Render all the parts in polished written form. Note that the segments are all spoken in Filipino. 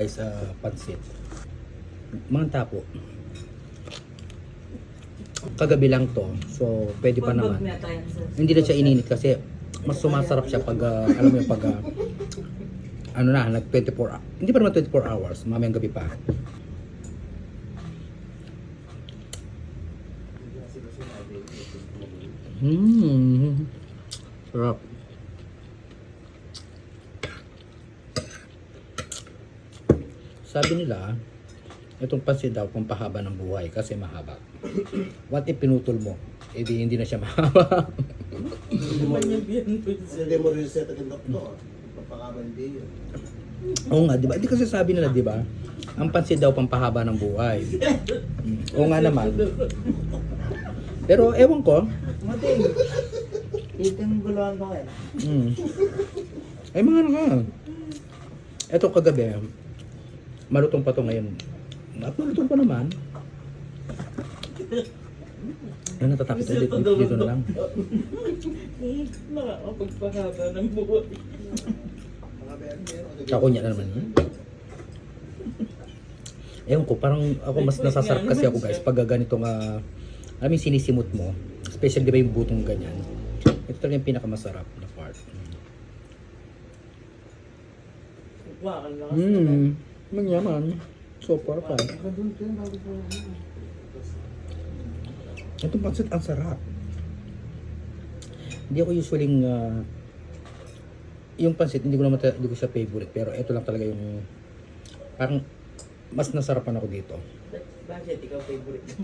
Guys, pansit. Mga tapo. Kagabi lang to. So, pwede pa naman. Hindi na siya ininit kasi mas sumasarap siya pag, alam mo yung pag, ano na, nag 24, hindi pa naman 24 hours, mamayang gabi pa. Sarap. Sabi nila, itong pansit daw pampahaba ng buhay kasi mahaba. What if pinutol mo? Eh di hindi na siya mahaba. Hindi mo reset ang doktor. Papakaman din yun. Oo nga, di ba? Hindi kasi sabi nila, di ba? Ang pansit daw pampahaba ng buhay. Oo nga naman. Pero ewan ko. Mating. Itong guluhan ko eh. Ay mga ano ka. Eto kagabi, malutong pa to ngayon. At malutong pa naman. Ano natatakot dito na lang. Nakakapagpahaba ng buhay. Kakunya na naman yun. Ewan ko, parang ako mas nasasarap kasi ako guys pag ganitong alam yung sinisimot mo, especially di ba yung butong ganyan. Ito talaga yung pinakamasarap na part. Wakan lakas naman. Manyaman. Super pa. Itong pansit ang sarap. Hindi ako usually yung pansit hindi ko siya favorite, pero ito lang talaga yung parang mas nasarapan ako dito. Bakit ikaw favorite mo?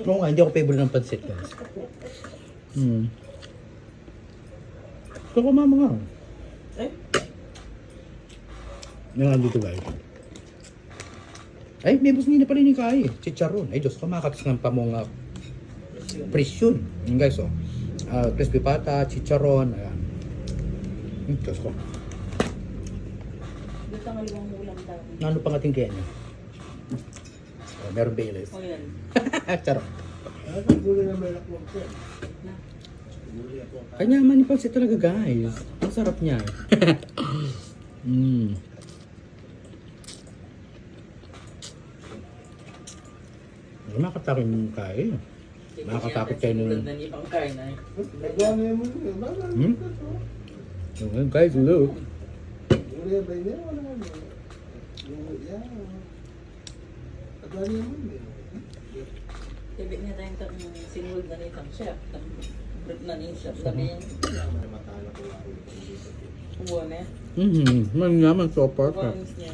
Oo nga, hindi ako favorite ng pansit guys. Ito ko mama nga. Eh? Yung nandito guys. Ay, may busnina pa rin yung kaya eh. Chicharon. Ay Diyos, kumakatas ng pamong presyon. Yung guys oh. Crispy pata, chicharon. Ayan. Diyos ko. Dito ang alimang ulam dati. Ano pang ating kaya niya? Meron Baileys. O yan. Charot. Ano ang gulo na may lakwag ko? Kanya man yung pansit talaga guys. Ang sarap niya. Makakatakot yung kaya. Makakatakot kayo nung... Tulad ng ibang kain ay. Nagawa mo yun. Mama. Guys, look. Uri ba yun? Wala mo. Yan. Nagawa niya mo yun. Ibig niya tayong sinulog na nitang chef. Brut na niya chef. Sabi yan. Matala ko lang. Uwa na yan. Man naman, so perfect. Uwa niya